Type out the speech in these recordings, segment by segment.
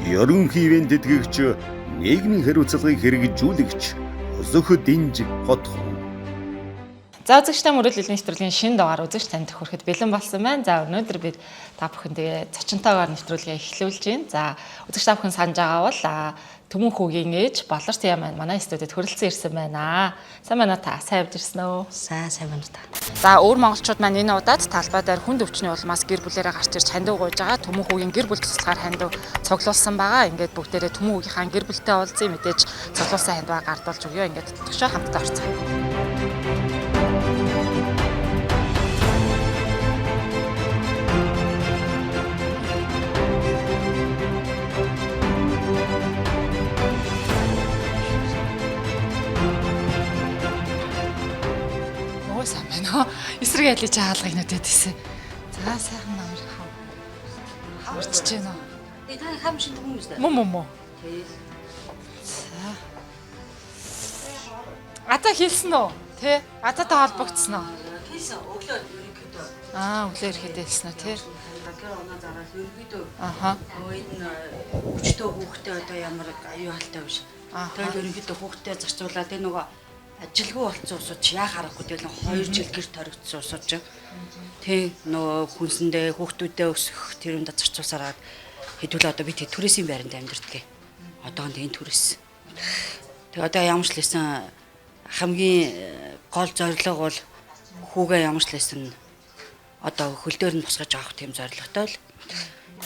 ерөнхий ивент тэтгэгч, нийгмийн хариуцлагыг хэрэгжүүлэгч, Зөхөд Динж Хотхон. За үзэгчтэй мөрөдлийн нэвтрүүлгийн шинэ дугаар үзэгч танд хүрэхэд бэлэн болсон байна. За өнөөдөр бид та бүхэндээ зочинтойгоор нэвтрүүлгээ эхлүүлж байна. За үзэгч та бүхэн санаж байгаа бол Төмөн хүүгийн ээж Болорцын маань манай студид хүрэлцэн ирсэн байна. Сайн байна та? Сайн явж ирсэн үү? Сайн байна та. За өөр монголчууд маань энэ удаад талбай дээр хүнд өвчний улмаас гэр бүлээрээ гарч ирж хандив гуйж байгаа. Төмөн хүүгийн гэр бүл туслахаар хандив цуглуулсан байгаа. Ингээд бүгдээрээ Төмөн хүүгийнхаа гэр бүлтэй уулзъя, мэдээж цуглуулсан хандиваа гардуулж өгье. Ингээд төгшөө хамтдаа орцгоё. Эсрэг ялж хаалгыг нүдэд ийсэн. За сайхан намар хаварчж байна уу? Та хам шинэ хүмүүс дээ. Мөн. За. Ата хэлсэн үү? Тэ? Ататай холбогдсон уу? Хэлсэн. Өглөө ерөнхийдөө. Өглөө ирэхэд хэлсэн үү, тэ? Докер оноо зараас ерөнхийдөө. Энэ өчтөө хүүхдээ одоо ямар аюу халтай биш. Тэгэл ерөнхийдөө хүүхдээ зарцуулаад энэ нөгөө ажилгүй болцсон усууд яа харахгүй тэгэл 2 жил гэр төрөгдсөн усууд чинь тий нөгөө хүнсэндээ хүүхдүүдээ өсгөх тэр юмд зарцуулсараад хэдүүлээ одоо бид түрээсийн байранд амьдэрдэг. Одоонд энэ түрээс. Тэг одоо ямар ч лсэн хамгийн гол зорилго бол хүүгээ ямар ч лсэн одоо хөлдөр нь босгож авах тийм зорилготой л.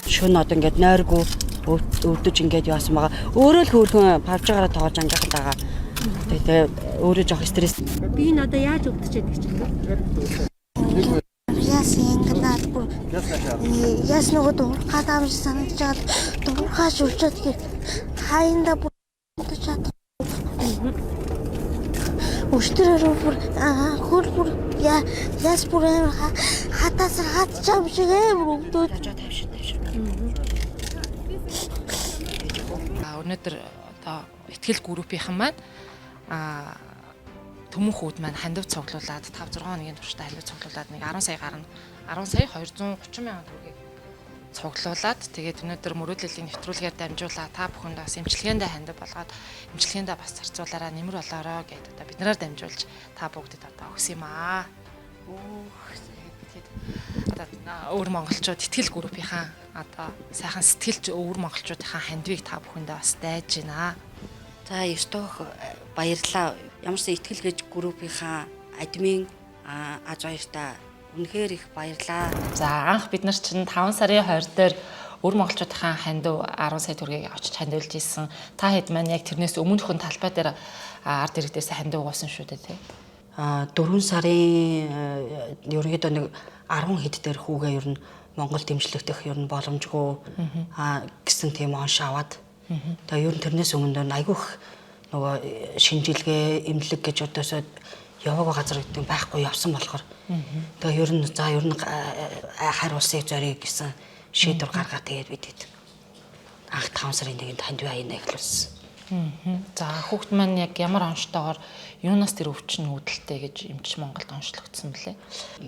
Шөнө одоо ингээд нойргүй өвдөж ингээд яасан байгаа. Өөрөө л хөөрхөн павж гараа тоож ангахад байгаа. Тэгээ өөрөө жоох стресс. Би энэ одоо яаж өвдөж яддаг чинь? Яс ингэнаад бүр яс нөгөө дуурхаад амж санагдаж байгаа. Дуурхааш үлчээд гэх хайнда бүр өвдөж чадах. Өчтөрөө бүр хөл бүр яс бүр хатаас хатчаам шиг амар өвдөж тавьшин. Өнөөдөр одоо ихтгэл группийнхан маань Төмөн хүүд маань хандив цуглуулад 5-6 хоногийн туршдаа хандив цуглуулад нэг 10 сая гарна. 10 сая 230 мянган төгрөгийг цуглуулад тэгээд өнөөдөр мөрөөдлийн нэвтрүүлгээр дамжуулаад та бүхэнд бас эмчилгээндээ хандив болгоод эмчилгээндээ бас зарцуулаараа нэмэр болоорой гэдэг одоо биднээр дамжуулж та бүгдэд одоо өгс юм аа. Одоо өөр монголчууд ихтгэл группийнхан одоо сайхан сэтгэлж өөр монголчуудынхаа хандивыг та бүхэндээ бас дайж байна. За ёстох баярлалаа. Ямарсан ихтгэл гэж группийнхаа админ аз баяртай үнэхээр их баярлалаа. За анх бид нар чинь 5 сарын 20 дээр өөр монголчуудынхаа хандив 10 сая төгрөгийг авчиж хандивлж ийсэн. Та хэд маань яг тэрнээс өмнөхөн талбай дээр ард иргэдээс хандив уусан шүү дээ тий. 4 сарын ерөнхийдөө нэг 10 хэд дээр хүүгээ ер нь Монгол дэмжлэгдэх ер нь боломжгүй гэсэн тийм онш аваад тэгээ ер нь тэрнээс өмнө айгүйх нөгөө шинжилгээ эмнэлэг гэж одоосоо яваагүй газар гэдэг байхгүй явсан болохоор тэгээ ер нь хайр улсыг зориг гэсэн шийдвэр гаргаад тэгээд бид анх 5 сарын 1-нд хандив аяна эхлүүлсэн. За хүүхд маань яг ямар онцтойгоор юунаас тэр өвчин үүдэлтэй гэж эмч Монголд онцлогдсон блэ?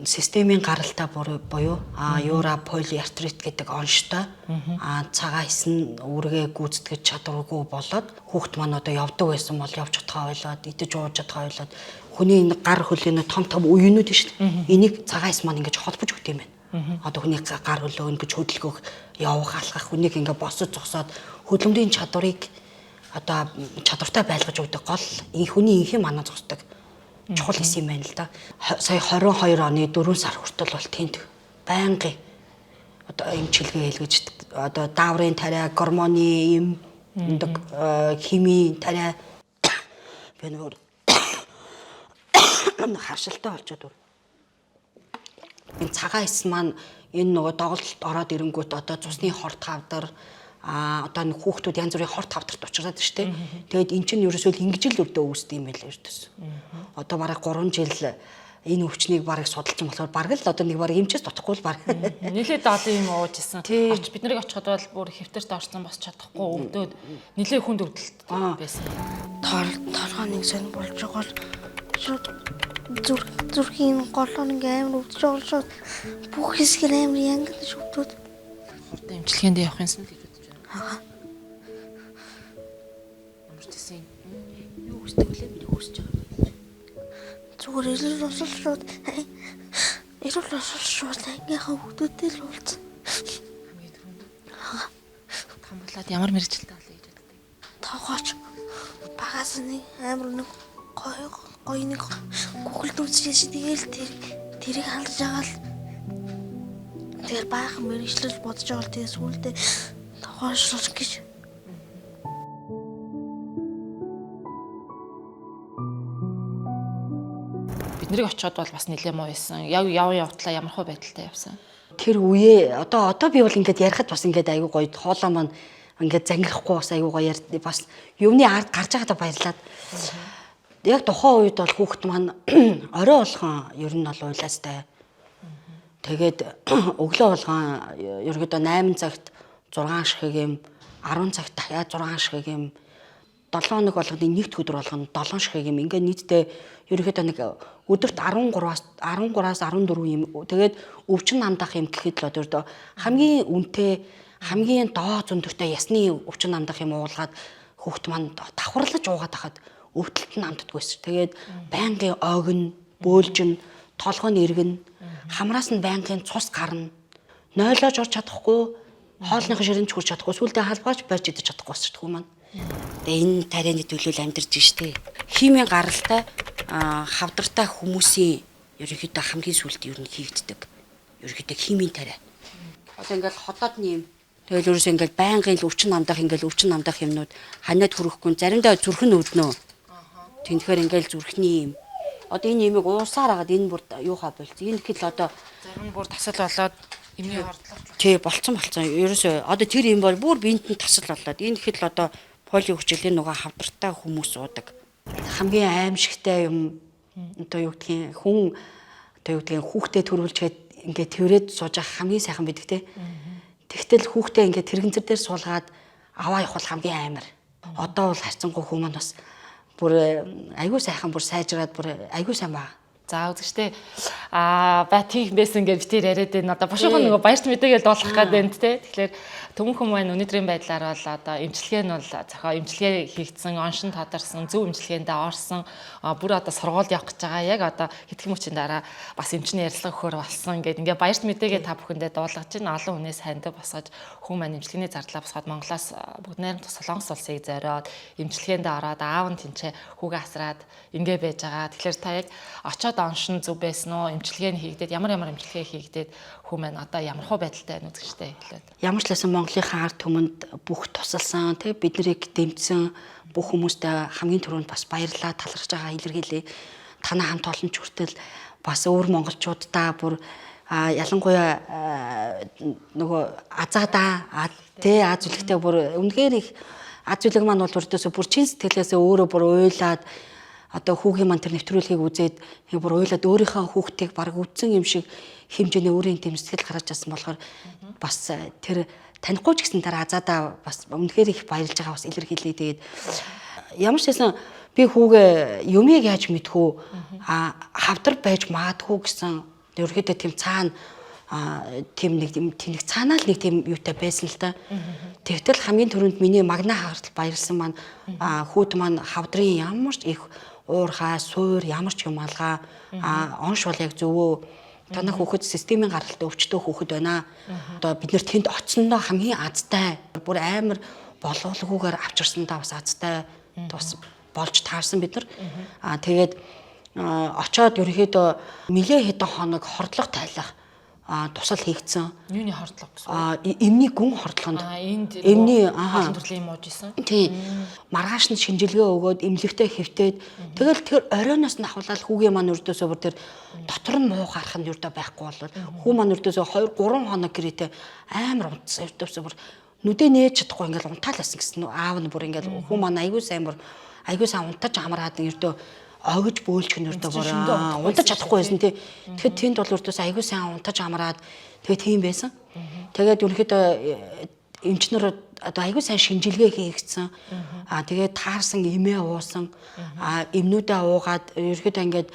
Системийн гаралтай буюу юура полиартрит гэдэг онцтой цагаан хис нь үүргээ гүйцэтгэж чадваргүй болоод хүүхд маань одоо явдаг байсан бол явж чадхаа ойлоод идэж ууж чадхаа ойлоод хүний энэ гар хөлийн том үеийнүүд шүү дээ. Энийг цагаан хис маань ингэж холбож өгд юм байна. Одоо хүний гар хөлөө ингэж хөдөлгөх, явах, алхах, хүнийг ингэ босож зогсоод хөдөлмөрийн чадварыг одоо чадвартай байлгаж өгдөг гол хүний инхийн манаа зогсдог чухал хэсэг юм байна л да. Сая 22 оны 4 сар хүртэл бол тэнд байнгын одоо эмчилгээ хэлгэж одоо дааврын тариа, гормоны эм химийн тариа би нэг харшилтай болчиход энэ цагаан хис маань энэ нөгөө доголдолд ороод ирэнгүүт одоо цусны хорт хавдар одоо нэг хүүхдүүд янз бүрийн хорт хавдарт учраад штэ. Тэгээд эн чинь ерөөсөө ингэж л өрдөө үүсдэг юм байл ердөөс. Одоо бараг 3 жил энэ өвчнийг бараг судалсан болохоор бараг л одоо нэг бараг эмчээс дотохгүй л бараг. Нилээд олон юм ууж исэн. Бид нарыг очиход бол бүр хэвтэрт орсон босч чадахгүй өвдөөд нилээ хүнд өвдөлт байсан. торгоо нэг сон болж байгаа шууд зүрхийн голоо нэг амар өвдөж байгаа шууд бүх хэсгээр амар янган шүтүүд. Хурдан эмчилгээнд явах юмсан л гэж бодож байна. гэсэн юм. Юу хүсдэг вэ? Миний хүсэж байгаа. Зүгээр ирэл болол шууд. Ирэл болол шууд ангийнхаа хүмүүстэй л уулзсан. Хамгийн түрүүнд. Том болоод ямар мэрэгчлээ олё гэж боддог. Тогооч багаас нэг амар нэг гоё нэг гүгэлд үзчихсэн. Тэгээл тэрийг хандж байгаа л тэр баахан мэрэгчлэл бодож байгаа л тэгээс үлдээ тогоош гэж. Биднийг очиод бол бас нэлээд муу байсан. Явтлаа ямар хөө байдалтай явсан. Тэр үе одоо би бол ингээд ярихад бас ингээд аягүй гоё хоолоо маань ингээд зангирахгүй бас аягүй гоё бас юмны ард гарч байгаадаа баярлаад. Яг тухайн үед бол хүүхэд маань орой болгон ер нь бол уйлаастай. Тэгээд өглөө болгон ерөөдөө 8 цагт 6 ширхэг юм, 10 цагт дахиад 6 ширхэг юм, 7 хоног болгоны нэгд өдөр болгоно 7 ширхэг юм. Ингээд нийтдээ ерөөдөө нэг өдөрт 13-аас 14 юм. Тэгээд өвчин намдах юм гэхэд л одоо хамгийн үнэтэй хамгийн доо зөндөртэй ясны өвчин намдах юм уулгаад хүүхэд маань давхарлаж уугаад хахад өвдөлт нь амддаггүйс. Тэгээд байнгын огн, бөөлжин, толгойн иргэн, хамраас нь байнгын цус гарна. Нойлоож орч чадахгүй, хоолныхын ширэнч хүрч чадахгүй, сүулдэ халбаач барьж идэж чадахгүй ч хүү маань. Тэгээ энэ тарианы төлөөл амьдарч штэ. Химийн гаралтай хавдартай хүмүүсийн ерөнхийдөө хамгийн сүлд ер нь хийгддэг. Ерөнхийдөө химийн тариа. Одоо ингээл ходоодны юм. Тэгэл ерөөсөө ингээл байнгын өвчин намдах юмнууд ханаад хүрэхгүй заримдаа зүрх нь өвднөө. Тэнхээр ингээл зүрхний юм. Одоо энэ ямиг уусаар агаад энэ бүр юухаа болц. Энэ гэхэл одоо зарим нь бүр тасал болоод эмний хордлогч. Тий болцсон. Ерөөсөө одоо тэр юм бол бүр биед нь тасал болоод энэ гэхэл одоо полио хүчилийн нөгөө хавдартай хүмүүс уудаг. Хамгийн аимшигтай юм одоо юу гэдгийг хүн одоо юу гэдгийг хүүхдэд төрүүлжгээд ингээд тэрвэрэд сууж авах хамгийн сайхан байдаг те. Тэгтэл хүүхдээ ингээд тэрэгэнцэр дээр суулгаад аваа явах бол хамгийн амар. Одоо бол харцангуй хүмүүс маань бас бүр айгүй сайхан бүр сайжраад бүр айгүй сайн баа. За үзэгчтэй бат хийх байсан гэж битээр яриад байна. Одоо бошгоо нөгөө баярт мэдээгээл дуулах гээд байна те. Тэгэхээр төмөн хүмүүс маань өнөөдрийн байдлаар бол одоо эмчилгээ нь бол зохио эмчилгээ хийгдсэн, оншин тодорсон, зөв эмчилгээндээ орсон, бүр одоо сургууль явах гэж байгаа. Яг одоо хэдхэн мөчийн дараа бас эмчний ярилцлага өгөхөр болсон. Ингээд ингээ баярт мэдээгээ та бүхэндээ дуулгаж байна. Олон хүнээс хандив босгож хүмүүс маань эмчилгээний зардлаа босгоод Монголоос бүгд найрамд Солонгос улсыг зориод эмчилгээндээ ороод аав нь тэнцээ хүүгээ асраад ингээ байж байгаа. Тэгэхээр та яг очоод оншин зөв байсан уу? Эмчилгээ нь хийгдээд ямар эмчилгээ хийгдээд хүмүүс маань одоо ямар хөө байдалтай байна үзэгчтэй хэлээд. Ямар ч лсэн Монголынхаа ард түмэнд бүх тусалсан тэг бид нарыг дэмжсэн бүх хүмүүстээ хамгийн түрүүнд бас баярлалаа талархаж байгаа илэрхийлье. Танай хамт олонч хүртэл бас өөр монголчуудаа бүр ялангуяа нөгөө азаадаа тэ аз үлэгтэй бүр үнэхээр их аз үлэг маань бол өрдөөсө бүр чин сэтгэлээсээ өөрөө бүр уйлаад одоо хүүгийн маань тэр нэвтрүүлгийг үзээд бүр уйлаад өөрийнхөө хүүхдийг баг үдсэн юм шиг хэмжээний өөрийн тэм сэтгэл гаргаж чадсан болохоор бас тэр танихгүй ч гэсэн тэр азаадаа бас үнэхээр их баярлж байгаа бас илэрхийлээ. Тэгээд ямар ч байсан би хүүгээ юмыг яаж мэдхүү хавдар байж маадгүй гэсэн ерөөдөө тэм цаана тэм нэг тэнэг цаанаа л нэг тэм юутай байсан л та. Тэгтэл хамгийн түрүүнд миний магнаа хавартал баярлсан маань хүүт маань хавдрын ямар ч их уурхай, суур, ямар ч юм алгаа онш бол яг зөвөө танах хүүхэд системийн гаралтай өвчтөө хүүхэд байна. Одоо бид нэр тэнд очсондоо хамгийн азтай бүр амар болгоолгүйгээр авчирсандаа бас азтай бас болж таарсан бид нар. Тэгээд очоод ерөөхдөө нэлээ хэдэн хоног хордлого тайлах тусал хийгдсэн. Юуны хордлого гэсэн? Эмний гүн хордлогонд. Эмний олон төрлийн мууж исэн. Тий. Маргааш нь шинжилгээ өгөөд эмнэлэгтэй хэвтээд тэгэл тэр оройноос нь ахуулаад хүүгийн маань өрдөөсөө бүр тэр дотор нь муу гарах нь өрдөө байхгүй болоод хүү маань өрдөөсөө 2-3 хоног гэрээтэй амар унтсан өрдөөсөө бүр нүдэ нээж чадахгүй ингээл унтаалсан гэсэн аав нь бүр ингээл хүү маань айгүй сайн унтаж амраад өрдөө огж бөөлч нь өрдөө бүр унтаж чадахгүй байсан тий. Тэгэхэд тэнд бол өрдөөс айгүй сайн унтаж амраад тэгээ тийм байсан. Тэгээд ерөнхийдөө эмчнэр одоо айгүй сайн шинжилгээ хийгдсэн. Тэгээд таарсан эмээ уусан. Эмнүүдээ уугаад ерөнхийдөө ингээд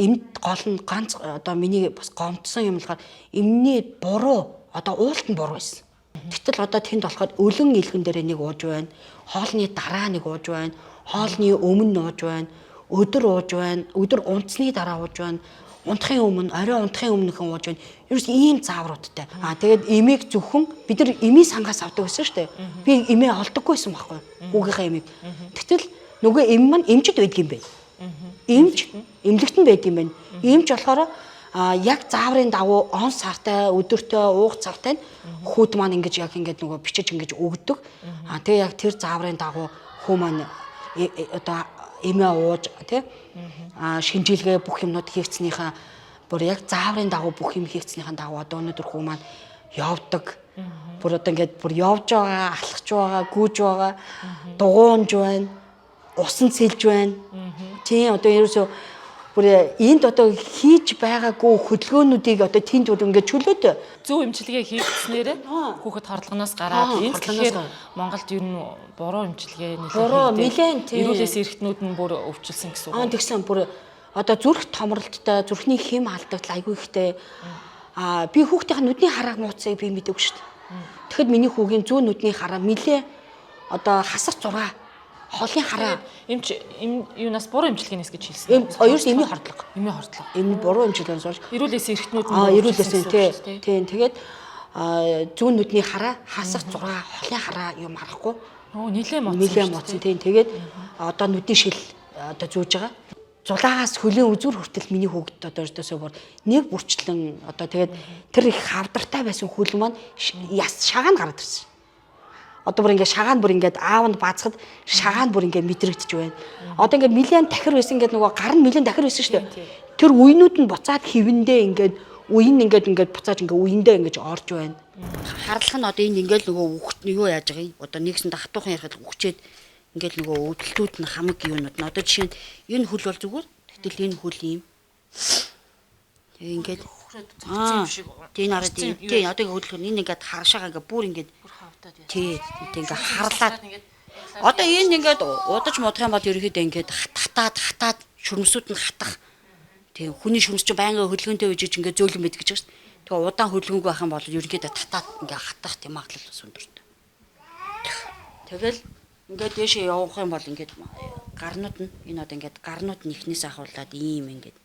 эмд гол нь ганц одоо миний бас гомдсон юм болохоор эмний буруу одоо уулт нь буруу байсан. Тэгтэл одоо тэнд болохоор өлөн илгэн дээр нэг ууж байна. Хоолны дараа нэг ууж байна. Хоолны өмнө ууж байна. Өдөр ууж байна. Өдөр унтсны дараа ууж байна. Унтахын өмнө, орой унтахын өмнөхөн ууж байна. Ерөөс ийм заавруудтай. Тэгээд эмийг зөвхөн бид нар эмийн сангаас авдаг байсан шүү дээ. Би эмээ олдоггүйсэн байхгүй. Хүүгийнхээ эмийг. Тэгтэл нөгөө эм маань эмчд байдаг юм байна. Эмч, эмнэлэгтэн байдаг юм байна. Эмч болохоор яг зааврын дагуу он сартай, өдөртөө уух цагтай хүүд маань ингэж яг ингэж нөгөө бичиж ингэж өгдөг. Тэгээ яг тэр зааврын дагуу хүү маань одоо эмээ ууж тий шинжилгээ бүх юмнууд хийгдснийхаа бүр яг зааврын дагуу бүх юм хийгдснийхаа дагуу одоо өнөөдөр хүү маань явдаг. Бүр одоо ингээд бүр явж байгаа, алхаж байгаа, гүйж байгаа, дугуунж байна, усан сэлж байна. Тий одоо ерөөсөө бүр энд одоо хийж байгаагүй хөдөлгөөнүүдийг одоо тэнд бүр ингээд чөлөөт Зөв эмчилгээ хийгдснээр хүүхэд хорлогоноос гараад энэ тэгэхээр Монголд ер нь буруу эмчилгээ нэлээд эрүүлээс эрхтнүүд нь бүр өвчлсөн гэсэн үг. Тэгсэн бүр одоо зүрх томролттой, зүрхний хэм алдагдал айгүй ихтэй. Би хүүхдийн нүдний харааг нууцыг би мэдээгүй шүү дээ. Тэгэхэд миний хүүгийн зүүн нүдний хараа нэлээ одоо хасар 6 холын хараа Эмч юунаас буруу эмчилгээнээс гэж хэлсэн. Оёрс эмийн хордлого. Эмийн хордлого. Эмийн буруу эмчилгээнээс болж Эрүүлээс эрхтнүүд нь эрүүлээс тийм тэгээд зүүн нүдний хараа хасар 6 холын хараа юм харахгүй. Нилээ моцсон тийм тэгээд одоо нүдний шил одоо зүүж байгаа. Зулаагаас хөлийн үзүр хүртэл миний хүүгд одоо өртөөсөө бүр нэг бүрчлэн одоо тэгээд тэр их хавдартай байсан хөл маань яс шагаан гараад ирсэн. Одоо бүр ингээд шагаан бүр ингээд аавд баацхад шагаан бүр ингээд мэдрэгдэж байна. Одоо ингээд нэлээд дахир байсан ингээд нөгөө гар нь нэлээд дахир байсан шүү дээ. Тэр үеинүүд нь буцаад хивэндээ ингээд үеин ингээд буцааж ингээд үеиндээ ингээд орж байна. Харлах нь одоо энэ ингээд нөгөө үхт юу яаж байгаа юм? Одоо нэгсэндээ хатуухан ярихад үхчээд ингээд нөгөө өвдөлтүүд нь хамаг юунууд нь одоо жишээ нь энэ хөл бол зүгээр. Тэгтэл энэ хөл юм. Тэгээ ингээд тийм нараад тийм одоо хөдөлгөөн энэ ингээд харшаага ингээд бүр ингээд тий ингээд харлаад одоо энэ ингээд удаж муудах юм бол ерөөхдөө ингээд хатаад шүрмсүүд нь хатах. Тэгээ хүний шүрмс чинь байнга хөдөлгөөнтэй үжиж ингээд зөөлөн мэд гэж байна шүү дээ. Тэгээ удаан хөдөлгөөнгүй байх юм бол ерөөхдөө татаад ингээд хатах тийм магадлал бас өндөртэй. Тэгэл ингээд дэшээ явах юм бол ингээд гарнууд нь энэ одоо ингээд гарнууд нь ихнээс ахуулаад ийм ингээд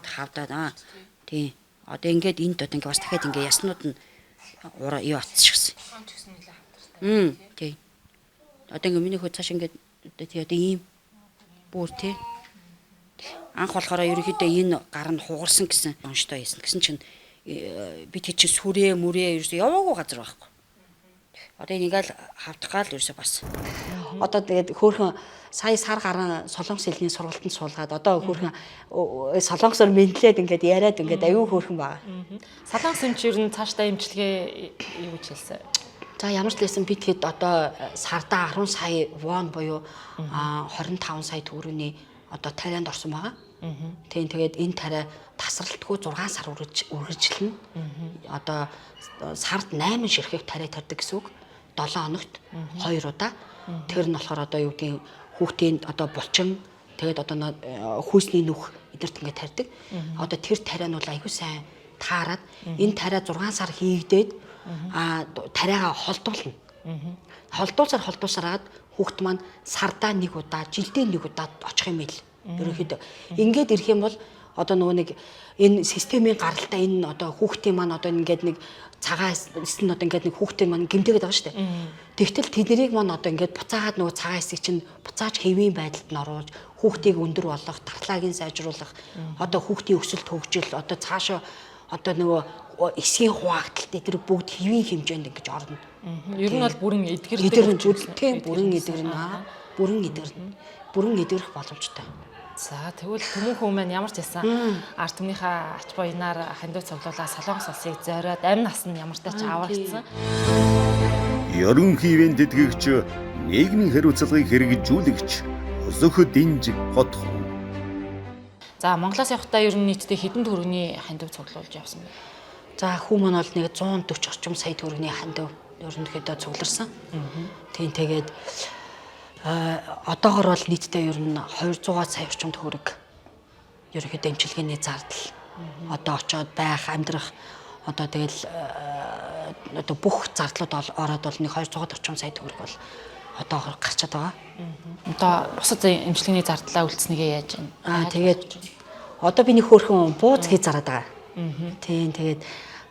хавдаад тий одоо ингээд энд одоо ингээд бас дахиад ингээд яснууд нь ураа юу атчихсан. Тий. Одоо ингээд миний хөө цааш ингээд тий одоо ийм бүр тий анх болохоор ерөөхдөө энэ гар нь хугарсан гэсэн онцтой байсан. Гэсэн чинь бид чи сүрээ мөрөө ерөөсөө яваагүй газар байхгүй. Одоо ингээл хавдах гал ерөөсөө бас. Одоо тэгээд хөөхөн сая сар гарan Солонгос хэлний сургалтанд суулгаад одоо хөөхөн солонгосоор мэдлээд ингээд яриад ингээд аюу хөөхөн байгаа. Солонгос эмч ер нь цаашдаа эмчилгээ юу гэж хэлсэн? За ямар ч лсэн би тэгэхэд одоо сарда 10 сая вон буюу 25 сая төгрөгийн одоо тарианд орсон байгаа. Тийм тэгээд энэ тариа тасралтгүй 6 сар үргэлжилнэ. Одоо сард 8 ширхэг тариа тарьдаг гэсэн үг. 7 хоногт 2 удаа. Тэр нь болохоор одоо юу гэдгийг хүүхдийн одоо булчин тэгээд одоо хүйсний нүх эдэрт ингээд тарьдаг. Одоо тэр тариа нь бол аягүй сайн таарад энэ тариа 6 сар хийгдээд тариагаа холдуулна. Холдуулсараад хүүхд маань сардаа 1 удаа, жилдээ 1 удаа очих юм ил. Ерөнхийдөө ингээд ирэх юм бол одоо нөгөө нэг энэ системийн гаралтай энэ одоо хүүхдийн маань одоо ингээд нэг цагаас нь одоо ингээд нэг хүүхдийн маань гэмтээгээд байгаа шүү дээ. Тэгтэл тэднийг маань одоо ингээд буцаагаад нөгөө цагаан хэсэг чинь буцааж хэвийн байдалд нь оруулж хүүхдийг өндөр болгох, тархлаагийн сайжруулах, одоо хүүхдийн өсөлт хөгжил одоо цаашаа одоо нөгөө эсгийн хуваагдалт эдгээр бүгд хэвийн хэмжээнд ингэж орно. Ер нь бол бүрэн эдгэрдэг. Тийм бүрэн эдгэрнэ. Бүрэн эдгэрэх боломжтой. За тэгвэл хүмүүхэн маань ямар ч байсан ард түмнийхээ ач буянаар хандив цуглуулаа Солонгос улсыг зориод амь нас нь ямар тач аврагдсан. Ерөнхий ивент тэтгэгч, нийгмийн хариуцлагыг хэрэгжүүлэгч Зөх Динж Хотхон. За Монголоос явахдаа ер нь нийтдээ хэдэн төгрөгийн хандив цуглуулж явсан бэ? За хүү маань бол нэг 140 орчим сая төгрөгийн хандив ерөнхийдөө цугларсан. Тийм тэгээд одоогор бол нийтдээ ер нь 200 сая орчим төгрөг ерөнхийдөө эмчилгээний зардал одоо очоод байх, амьдрах одоо тэгэл одоо бүх зардлууд ороод бол нэг 240 сая төгрөг бол одоогоор гарчаад байгаа. Одоо бусад эмчилгээний зардлаа үлдснэгээ яаж байна? Тэгээд одоо би нэг хөөрхөн бууз хийж зараад байгаа. Тийм тэгээд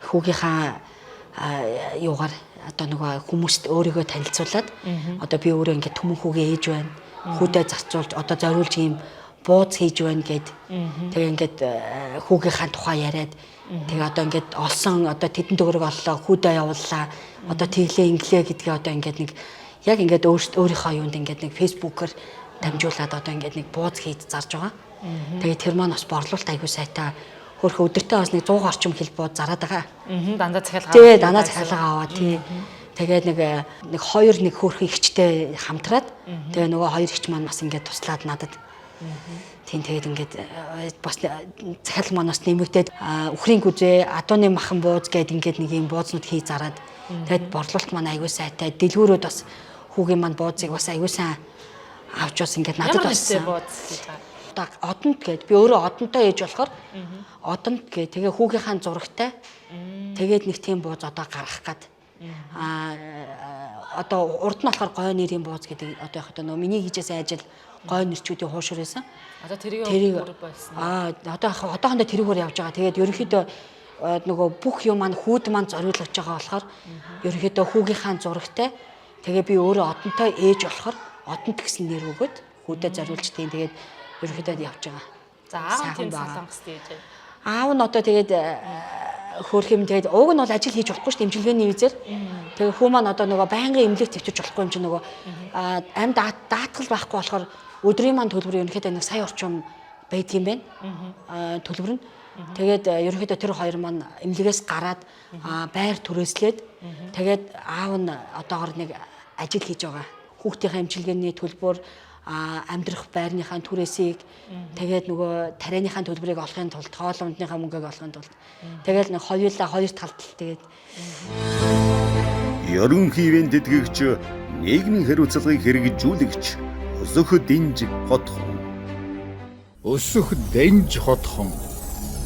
хүүгийнхаа юугаар одоо нөгөө хүмүүст өөрийгөө танилцуулаад одоо би өөрөө ингээд түмэн хүүгээ ээж байна. Хүүдээ зарцуулж одоо зориулж ийм бууз хийж байна гэд. Тэгээ ингээд хүүгийнхаа тухай яриад тэгээ одоо ингээд олсон одоо тэдэн төгрөг оллоо хүүдээ явууллаа. Одоо тэглээ инглээ гэдгээ одоо ингээд нэг яг ингээд өөрийнхөө юунд ингээд нэг фэйсбүүкээр дамжуулаад одоо ингээд нэг бууз хийж зарж байгаа. Тэгээ тэр маань бас борлуулалт аягүй сайтай хөрх өдөртөө бас нэг 100 орчим хил бууд зараад байгаа. Дандаа захиалгаа. Тий, дандаа захиалгаа аваа тий. Тэгээд нэг хоёр нэг хөрх ихчтэй хамтраад тэгээ нөгөө хоёр ихч маань бас ингээд туслаад надад. Тийм тэгээд ингээд бас захиалга маань бас нэмэгдээд үхрийн гүзээ, адууны махан бууз гээд ингээд нэг юм буузнууд хий зараад тэгээд борлуулалт маань аягүй сайтай. Дэлгүүрүүд бас хүүгийн маань буузыг бас аягүй сайн авч бас ингээд надад бас бууз хийж байгаа. Одонд гээд би өөрөө одонтой ээж болохоор одонд гээд тэгээ хүүгийнхаа зурагтай тэгээд нэг тийм бууз одоо гаргах гээд одоо урд нь болохоор гой нэрийн бууз гэдэг одоо яг одоо нөө миний хийжсэн ажил гой нэрчүүдийн хуушур байсан. Одоо тэрийг өөр болсон. Одоохондоо тэрүүгээр явж байгаа. Тэгээд ерөнхийдөө нөгөө бүх юм маань хүүд маань зориулж байгаа болохоор ерөнхийдөө хүүгийнхаа зурагтай тэгээ би өөрөө одонтой ээж болохоор одонт гэсэн нэр өгөөд хүүдэд зориулж тийм тэгээд ерөнхийдөө явж байгаа. За аав тийм солонгос дээж. Аав нь одоо тэгээд хөөх юм тэгээд ууг нь бол ажил хийж болохгүй шүү дээ эмчилгээний визээр. Тэгээд хүү маань одоо нөгөө байнгын эмнэлэг төвчж болохгүй юм чи нөгөө амьд даатгал байхгүй болохоор өдрийн маань төлбөр ерөнхийдөө нэг сая орчим байдаг юм байна. Төлбөр нь. Тэгээд ерөнхийдөө тэр хоёр маань эмнэлгээс гараад байр түрээслээд тэгээд аав нь одоогор нэг ажил хийж байгаа. Хүүхдийнхээ эмчилгээний төлбөр амьдрах байрныхаа түрээсийг тэгээд нөгөө тарианыхаа төлбөрийг олохын тулд хоолундныхаа мөнгөийг олохын тулд тэгээд нэг хоёулаа хоёр талд тэгээд Ерөнхий тэтгэгч нийгмийн хариуцлагыг хэрэгжүүлэгч Өсөх Дэнж Хотхон. Өсөх Дэнж Хотхон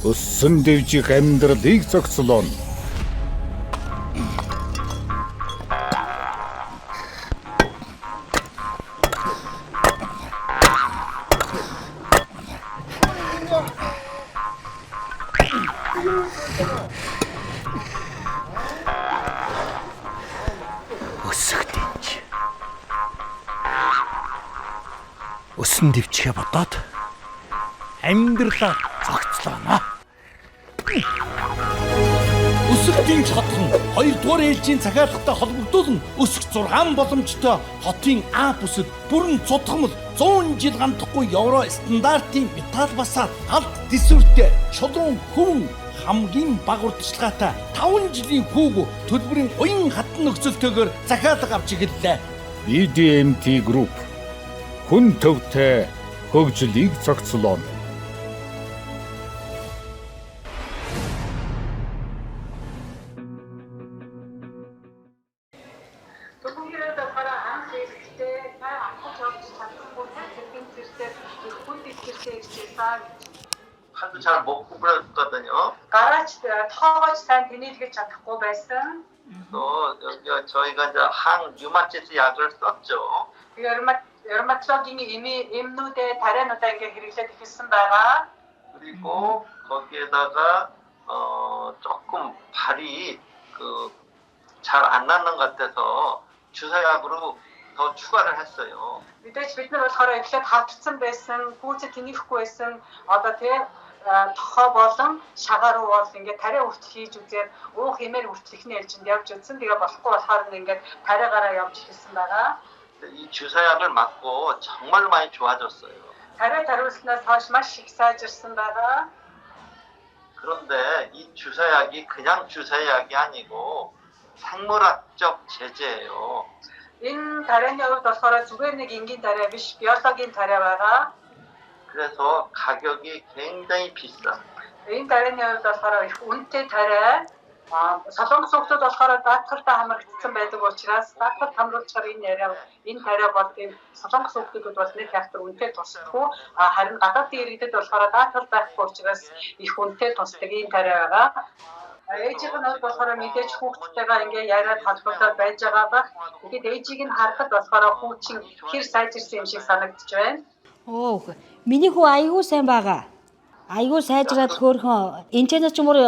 өссөн дэвжих амьдралыг зохицлоо. Өсөн дэвчихээ бодоод амьдралаа зохицлоо. Өсөх Дэнж Хотхон 2 дугаар ээлжийн захиалгатай холбогдуулан өсөх 6 боломжтой хотын А бүсэд бүрэн цутгамал 100 жил гандахгүй евро стандартын металл басаад алт дисүртэй чулуун хөвөн хамгийн бага урдчилгаатай 5 жилийн хүүг төлбөрийн уян хатан нөхцөлтэйгээр захиалга авч игэллээ. BDMT Group хүн төвтэй хөгжлийг зохицлоо. 하도 잘 못 구분했거든요. гараач тоогооч сайн тэнэлгэж чадахгүй байсан. 또 저희가 이제 항류마티스 약을 썼죠. 열마트로깅 임누대 다른우다 이게 хэрэглээд эхэлсэн байгаа. 그리고 거기에다가 조금 발이 잘 안 낫는 것 같아서 주사약으로 더 추가를 했어요. Мэдээж бид нар болохоор эхлээд хавдсан байсан, гүйцэд тэнийхгүй байсан. Одоо тэгээ тохоо болон шагаар руу бол ингээд тариа хүртэл хийж үзээд уух хэмээр хүртэл ихний ээлжинд явж үзсэн. Тэгээ болохгүй болохоор ингээд тариагаараа явж эхэлсэн байгаа. 이 주사약을 맞고 정말 많이 좋아졌어요. тариа тариулснаас хойш маш их сайжирсан байгаа. 그런데 이 주사약이 그냥 주사약이 아니고 생물학적 제제예요. Энэ тарианы хувьд болохоор зүгээр нэг энгийн тариа биш, биологийн тариа байгаа. 그래서 가격이 굉장히 비싸. Энэ тарианы хувьд болохоор их үнэтэй тариа. Солонгос хүмүүс болохоор даатгалтай хамрагдсан байдаг учраас даатгалд хамруулчаар энэ тариа бол тийм солонгос хүмүүсд бол нэг фактор үнэтэй тусдаггүй. Харин гадаадын иргэдэд болохоор даатгал байхгүй учраас их үнэтэй тусдаг энэ тариа байгаа. Ээжийнх нь болохоор мэдээж хүүхдтэйгээ ингээ яриад холбогдоод байж байгаа бах. Тэгэхэд ээжийг нь харахад болохоор хүүчин хэр сайжирсан юм шиг санагдаж байна. Оо, миний хүү аягүй сайн байгаа. Аягүй сайжраад хөөрхөн энэчнээс ч мөр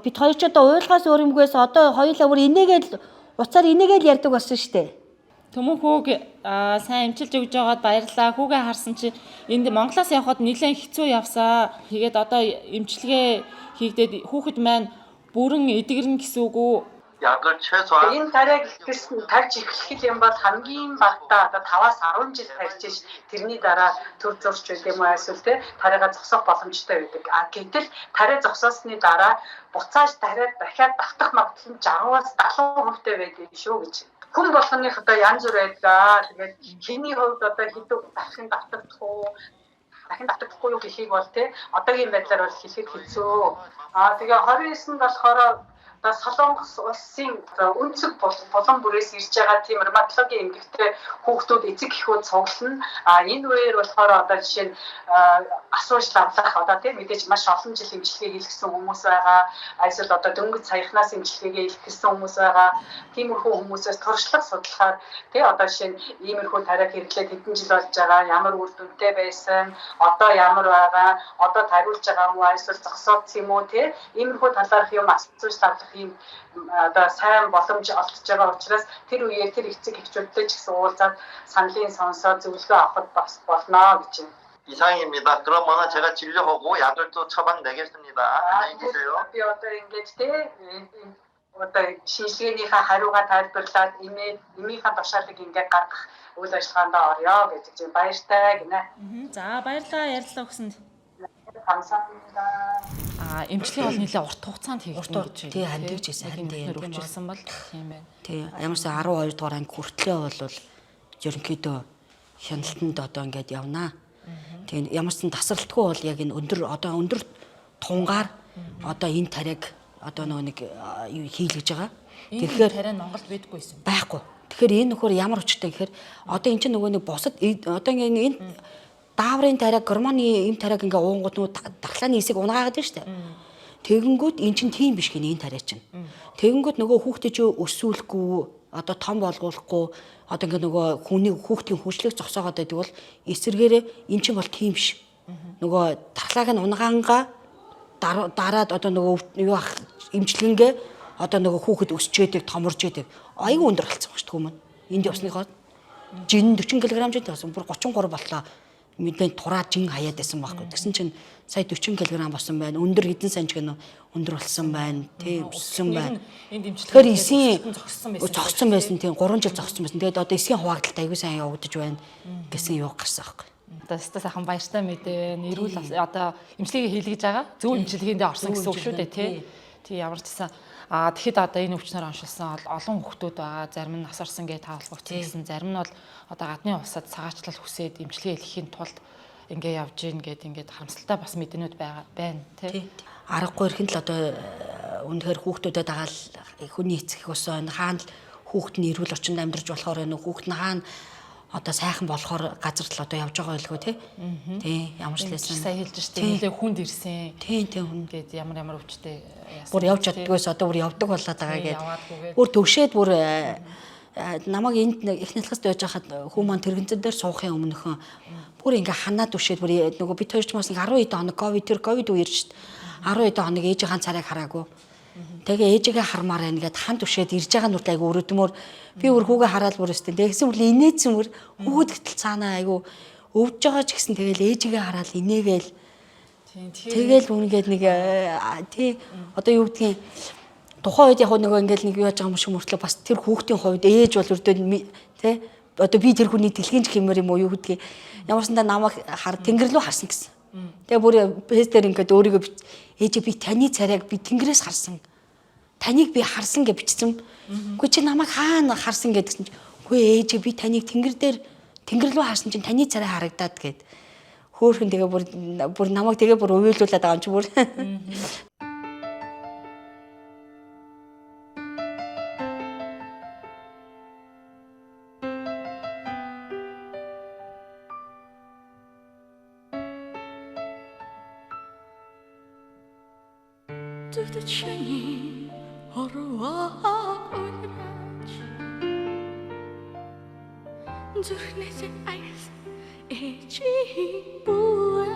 бид хоёр ч одоо уйлахаас өөрөмгөөс одоо хоёулаа бүр инээгээл уцаар инээгээл ярьдаг болсон шүү дээ. Төмөн хүүг сайн эмчилж өгж байгаад баярлалаа. Хүүгээ харсан чи энд Монголоос явхад нэлээд хэцүү явсаа. Тэгээд одоо эмчилгээ хийгдээд хүүхэд маань бүрэн эдгэрнэ гэсэн үг үү? 약을 최소한 Энэ тарайг тарж эхлэх юм бол хамгийн багтаа одоо 5-аас 10 жил тарьж тэрний дараа төр зурч байд юм уу эсвэл те тарайга зогсоох боломжтой байдаг. Гэтэл тарай зогсоосны дараа буцааж тарайг дахиад давтах магадлал нь 60-аас 70% байдаг шүү гэж. Хүн болгоных одоо янз бүр байдаг. Тэгээд хиний хувьд одоо хэдүү дахин давтагдах уу? Дахин давтагдахгүй юу гэхийг бол те одоогийн байдлаар бол хэлэхэд хэцүү. Тэгээ 29-нд болохоор Солонгос улсын өнцөг булан бүрээс ирж байгаа тийм ревматологийн эмгэгтэй хүүхдүүд эцэг эхүүд цуглана. Энэ үеэр болохоор одоо жишээ нь асууж давлах одоо тийм мэдээж маш олон жил эмчилгээ хийлгэсэн хүмүүс байгаа. Эсвэл одоо дөнгөж саяхнаас эмчилгээгээ хийлгэсэн хүмүүс байгаа. Тиймэрхүү хүмүүсээс туршлага судлахаар тий одоо жишээ нь иймэрхүү тарайг хэрэглээд хэдэн жил болж байгаа, ямар үр дүнтэй байсан, одоо ямар байгаа, одоо тариулж байгаа юм уу, эсвэл зогсоодсон юм уу тий иймэрхүү талаарх юм асууж давлах ийм одоо сайн боломж олдож байгаа учраас тэр үеэр тэр эцэг эхчүүдтэй ч гэсэн уулзаад саналын сонсоод зөвлөгөө авахд бас болно гэж байна. 이상입니다. 그러면 제가 진료하고 약을 또 처방내겠습니다. 안녕히 계세요. Би одоо ингэж тий одоо шинжилгээнийхээ хариугаа тайлбарлаад эмийнхаа тушаалыг ингээд гаргах үйл ажиллагаанд орё гэж чинь баяртай гинэ. За баярлалаа ярилцлаа өгсөнд. 감사합니다. Эмчилгээ бол нэлээд урт хугацаанд хийгдэх гэж тий хандж ирсэн харин тий өвчлсөн бол тийм байна. Тий ямарсаа 12 дугаар анги хүртлээ бол ерөнхийдөө хяналтанд одоо ингээд явнаа. Тэгээ ямарсан тасралтгүй бол яг энэ өндөр тунгаар одоо энэ тариг одоо нэг хийлгэж байгаа. Тэгэхээр тарай Монголд байдгүй юм. Байхгүй. Тэгэхээр энэ нөхөр ямар өчтэй гэхээр одоо эн чинь нөгөө нэг бусад одоо ингээд энэ дааврын тариг гормоны эм тариг ингээ уунгууд нөгөө дархлааны хэсэг унгаагаад байна шүү дээ. Тэгэнгүүт эн чинь тийм биш гинэ энэ тарай чинь. Тэгэнгүүт нөгөө хүүхдээ ч өсвөлгүй одоо том болгуулахгүй одоо ингээ нөгөө хүүхдийн хүчлэг зогсоогоод байдаг бол эсэргээрээ эн чинь бол тийм биш. Нөгөө дархлааг нь унгаангаа дараад одоо нөгөө юу ах эмчилгэнгээ одоо нөгөө хүүхэд өсч яадаг, томорж яадаг. Айгүй өндөр болцсон ба шүү дээ хүмүүс. Энд явсныхоо жин 40 кг жинтэй болсон. Бүр 33 боллоо. Мэдээ тураа жин хаяад байсан байхгүй. Тэгсэн чинь сая 40 кг болсон байна. Өндөр хэдэн санч гэнэ өндөр болсон байна. Тийм өссөн байна. Энд эмчилгээ тэгэхээр эсийн зогссон байсан. Тийм 3 жил зогссон байсан. Тэгээд одоо эсийн хуваагдалт аягүй сайн явагдаж байна гэсэн юу гарсан байхгүй. Одоо сайхан баяртай мэдээ. Эрүүл одоо эмчилгээ хийлгэж байгаа. Зөв эмчилгээндээ орсон гэсэн үг шүү дээ тий. Тий ямар ч гэсэн тэгэхэд одоо энэ өвчнөр оншилсан олон хүүхдүүд байгаа. Зарим нь нас орсон гэж таалбагцсан гэсэн. Зарим нь бол одоо гадны улсад цагаачлал хүсээд эмчилгээ хийхийн тулд ингээ явж гин гэд ингээд харамсалтай бас мэдэнүүд байна тий. Аргагүй ихэнд л одоо үнэхээр хүүхдүүдэд дагаал хүний эцэг ус энэ хаана хүүхд нь эрүүл орчинд амьдарч болохоор энэ хүүхд нь хаана одоо сайхан болохоор газар л одоо явж байгаа байлгүй тий. Тий ямар ч лсэн сая хэлж штэ нэлээ хүнд ирсэн. Тий хүн гээд ямар өвчтэй яасан. Бүр явж чаддгүйс одоо бүр явдаг болоод байгаа гээд. Бүр төвшөөд бүр намайг энд их нэлхэст байж хахад хүмүүс тэрэгцэн дээр суухын өмнөхөн бүр ингээ ханаад төвшөөд бүр нөгөө бид хоёр ч бас 12 хоног ковид үеэр штэ 12 хоног ээжийн царайг хараагүй. Тэгээ ээжигээ хармаар байна гэд хан төвшөөд ирж байгаа нүрт айгу өрөөдмөр би бүр хүүгээ хараад бүр өстэй. Тэгсэн бүр инээдсэн бүр хүүхэд гэтэл цаанаа айгу өвдөж байгаа ч гэсэн тэгэл ээжигээ хараад инээгээл. Тэгэл үнгээд нэг тий одоо юу гэдгийг тухайн үед яг нөгөө ингээл нэг юу яаж байгаа юм шиг мөртлөө бас тэр хүүхдийн хувьд ээж бол өрдөө тий одоо би тэр хүний дэлхийн хэмээр юм уу юу гэдгийг ямарсандаа намайг тэнгэр рүү харсан гэсэн. Тэгээ бүр фэстээр ингээд өөрийгөө ээжээ би таны царайг би тэнгэрээс харсан. Таныг би харсан гэж бичсэн. Үгүй чи намайг хаана харсан гэдгсэн чинь үгүй ээжээ би таныг тэнгэр рүү харсан чинь таны царай харагдаад гээд хөөхөн тэгээ бүр намайг тэгээ бүр уйлуулад байгаа юм чи бүр.的牵引， зүрхнээс аяс эчи буэ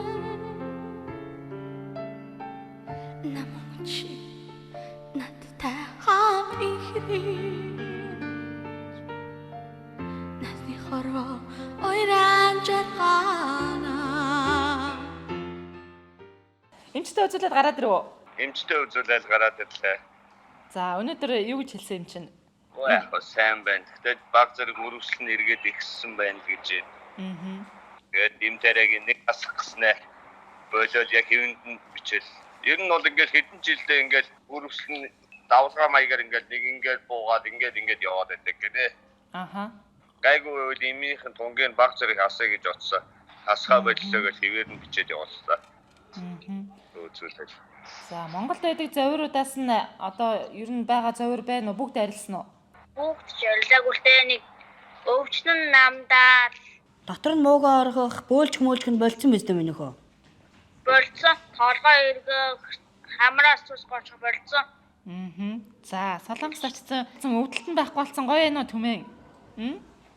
намч надтай хам ихрээ насны хорвоо ойран жаргана Эмчтэй үзүүлээд гараад ирв үү? Эмчтэй үзүүлэл гараад ирлээ. За өнөөдөр юу гэж хэлсэн юм чинь? Оо яг сайн байна. Тэгтээ баг зэрэг өрөвсөл нь эргээд ихссэн байна гэж. Тэгээд имтэрэгийн нэг асах гэснэ. Болоод яг хэвэнд нь бичээл. Ер нь бол ингээд хэдэн жилдээ ингээд өрөвсөл нь давлгаа маягаар ингээд нэг ингээд буугаад ингээд яваад байдаг гэнэ. Аха. Гайгүй үед имийнхэн тунгийн баг зэрэг асаа гэж утсан. Асхаа боллоо гэж хэвээр нь бичээд явууллаа. Үзүүлэл. За Монголд байдаг зовируудаас нь одоо ер нь байгаа зовир байна уу? Бүгд арилсан уу? бүгд жирлэгүртэй нэг өвчнөн намдаа Дотор нь муугаа оргох, бөөлж нь болцсон биз дээ минийх үү? болцсон толгой эргэх хамраас цус гоцох болцсон. За солонгос очсон өвдөлтөнд байхгүй болсон гоё ээ нөө түмэн.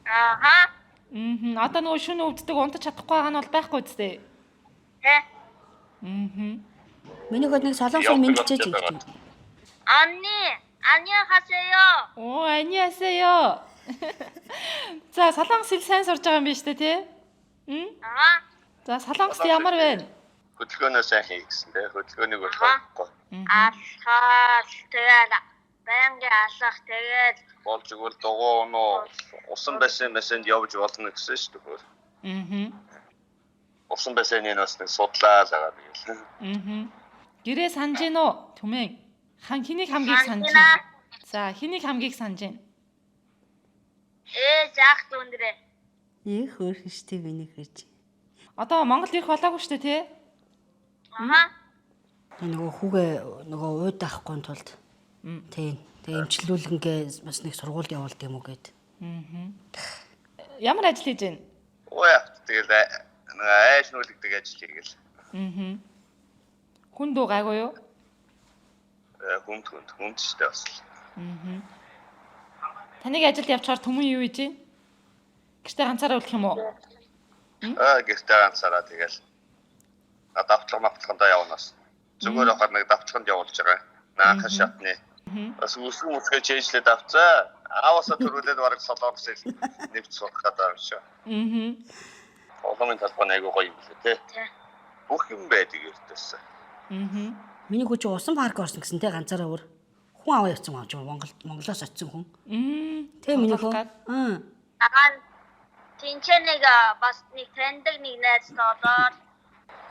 Ааха. Одоо нөгөө шөнө өвддөг унтаж чадахгүй байгаа нь бол байхгүй үстэй. Тэ. Минийх нэг солонгосын мэдлэгч гэж байна. 안녕하세요. Оо, 안녕하세요. За, солонгос хэл сайн сурж байгаа юм биш үү, тий? Аа. За, солонгост ямар байна? Хөдөлгөөнөө сайн хий гэсэн дээ. Хөдөлгөөнийг болохгүй. Алхаал тэгэл байнга алхах тэгэл Болж игэл дугуй өнөө усан бассейнд явж болно гэсэн шүү дээ. Усан бассейныг бас нэг судлаа л байгаа биэл. Гэрээ санаж гин үү, түмэн? Хэнийг хамгийн санаж байна? За, хэнийг хамгийн санаж байна? заах дүндрээ. Их хөөрхөн штэ минийх гэж. Одоо Монгол ирэх болоогүй шүү дээ, тий? Аха. Нөгөө хүүгээ нөгөө уйд авахгүй тулд. Тийм. Тэгээ эмчлүүлэнгээ бас нэг сургуульд явуулдаг юм уу гээд. Ямар ажил хийж байна? Оо яа, тэгэл айш нүлэгдэг ажил хийгээл. Хүн дүү гайгүй юу? Хүнд штэ бас. Таныг ажилд явчихаар түмэн юу хийж байна? Гэртээ ганцаараа үлдэх юм уу? Гэртээ ганцаараа тэгэл. Давталгандаа явнаас. Зүгээр ахаар нэг давталганд явуулж байгаа. Наахын шатны. Бас үсгээ чэйжлээд авцаа. Аавасаа төрүүлээд бараг солонгос хэл нэвч сурах гэдэг юм шүү. Олонгийн талбай айгуу гоё юм лээ, тий. Бүх юм байдаг эртээс. Миний хүч усан парк орсон гэсэн те ганцаараа өөр. Хүн аваа явсан авч Монголоос очсон хүн. Тэ миний хөө. Агаан тэнцэнэг бас нэг таньдаг нэг найз тоолоор.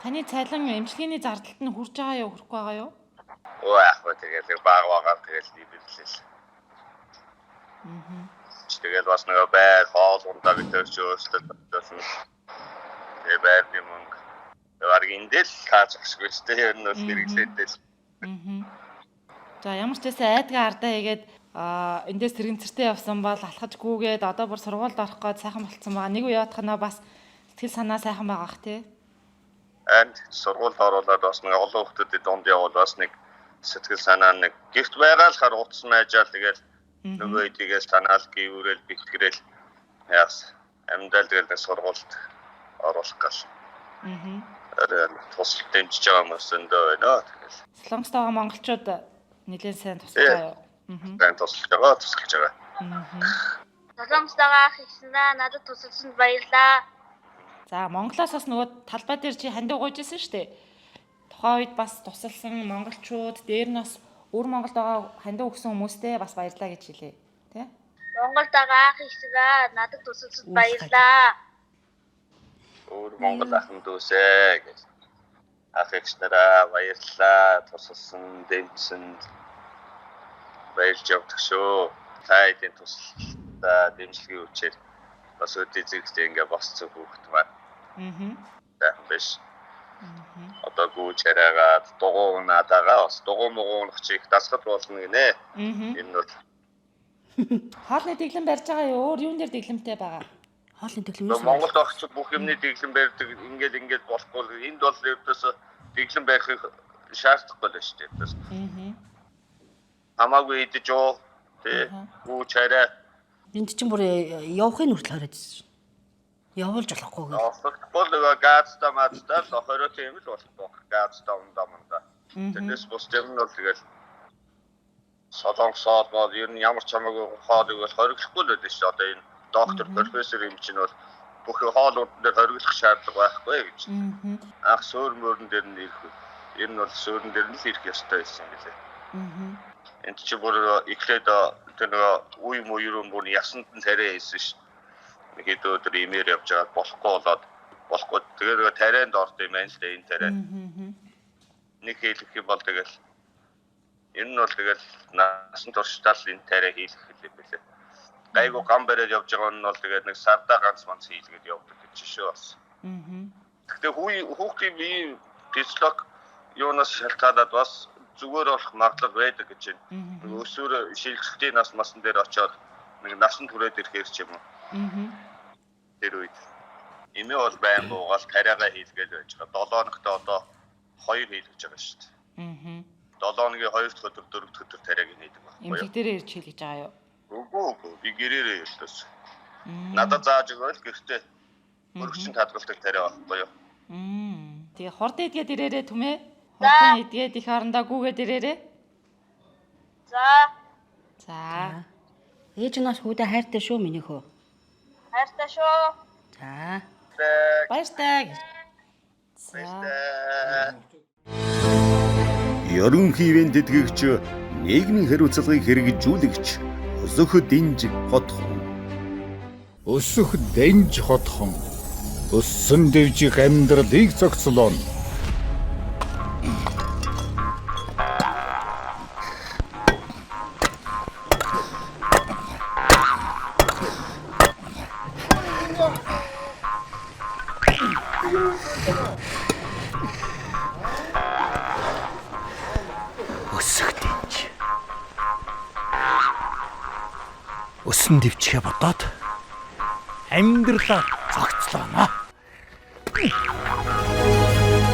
Таны цайлан эмчилгээний зардалд нь хүрж байгаа юу, хүрэхгүй байгаа юу? Оо яах вэ тэгэл багаар тэгэл дийбэлээ. Тэгэл бас нэг бай хоол ундаа гэдэг ч өөртөө болсон. Тэгээ байрны мөнгө. Яг эндэл таач ахшгүй ч тэр нь бол хэрэглээдэл. За ямар ч байсан айдгаа ардаа хийгээд эндээс сэргэнцэртэй явсан бол алхаж гүүгээд одоо бүр сургуульд орох гээд сайхан болцсон байгаа. Нэг үе явахнаа бас сэтгэл санаа сайхан байгаа х тий. And сургуульд оруулаад бас нэг олон хүмүүсийн донд явуул бас нэг сэтгэл санаа нэг гэрт байгаа л хар утас майжаал тэгэл нөгөө идэгээс танаал гіврэл бэлтгэрэл яас амьдал тэгэл нэг сургуульд оруулах гал. Тусал дэмжиж байгаа хүмүүс өндөө байна. Солонгост байгаа монголчууд нэлээд сайн тусалж байгаа юу? Сайн тусалж байгаа. Солонгост байгаа ах ихснээ надад тусалсанд баярлаа. За Монголоос бас нөгөө талбай дээр чи хандив гуйжсэн шүү дээ. Тухайн үед бас тусалсан монголчууд дээр нь бас өөр Монголд байгаа хандив өгсөн хүмүүстээ бас баярлаа гэж хэлээ. Тэ? Монголд байгаа ах ихснээ надад тусалсанд баярлаа. Өөр Монгол ахын дүүсээ гэж. Ах ихснэрээ баярлаа. Тусалсан дэмжсэнд баярлж явдаг шүү. Та эдийн туслалаа дэмжлэгийн үчээр бас өдөө зэрэгтэй ингээ босцсон хүүхэд маань. Тэхэн биш. Одоо гүйж хараагаад дугуй надаагаа бас дугуй муугнах чих дасгал болно гинэ. Энэ бол хоолны дэглэм барьж байгаа юу? Өөр юун дээр дэглэмтэй байгаа? Хоолны дэглэм. Монголд огч бүх юмны дэглэм барьдаг ингээд болохгүй. Энд бол ердөөс дэглэм барихыг шаардахгүй л шүү дээ. хамаагүй идэж уу. Тэ. Гүү чарай. Энд чинь бүр явахын хүртэл хараад ирсэн. Явуулж болохгүй гэх. Офтол нөгөө газтай маацтай л 20 тийм л болох. Газтай ундаманда. Тэрнээс бус юм бол тэгэл солонгосоор бол ер нь ямар ч хамаагүй хоолыг бол хориглохгүй л байдаг шүү. Одоо энэ доктор профессор юм чинь бол бүх хоолууд дээр хориглох шаардлага байхгүй гэж. Ах суур мөрөн дээр нь ирэх. Ер нь бол суурин дээр нь л ирэх ёстой байсан гэлээ. Энд чи бүр эхлээд тэр нөгөө үе муур бүр ясанд нь тариа хийсэн ш. Нэг хэд өдөр имээр явж байгаа болохгүй. Тэгээд нөгөө тарианд орд юм байна л да энэ тариа. Нэг хийх юм бол тэгэл ер нь бол тэгэл насан туршдаа л энэ тариа хийх хэлээ бэлээ. Гайгүй гам бариад явж байгаа нь бол тэгээд нэг сардаа ганц манц хийлгээд явдаг гэж шүү бас. Гэхдээ хүүхдийн бие физиолог юунаас шалтгаалаад бас зүгээр болох магадлал байдаг гэж байна. Өсвөр шилжүүлэлтийн нас масан дээр очиод нэг насан туршид ирэхээр ч юм уу. Тэр үед эмээ бол байн буугаал тариагаа хийлгээл байж байгаа. 7 хоногт одоо 2 хийлгэж байгаа шүү дээ. 7 хоногийн 2 дахь өдөр 4 дахь өдөр тариаг хийдэг байна. Эмнэлэг дээрээ ирж хийлгэж байгаа юу? Үгүй би гэрээрээ ярьлаас. Надад зааж өгөөл гэртээ өргөчн татгалдаг тариа байхгүй юу? Тэгээ хорд идгээд ирээрээ түмээ. Хордон идгээд их орондоо гүүгээд ирээрээ. За. Ээж нас хүүдэ хайртай шүү миний хөө. Хайртай шүү. За. Баяртай. Ерөнхийдөө тэтгэгч нийгмийн хариуцлагыг хэрэгжүүлэгч өсөх дэнж хотхон. Өсөх дэнж хотхон. Өссөн дэвжих амьдралыг зохицлоо. Өсөх дэнж. Өсөн дэвчихээ бодоод амьдралаа зохицлоо.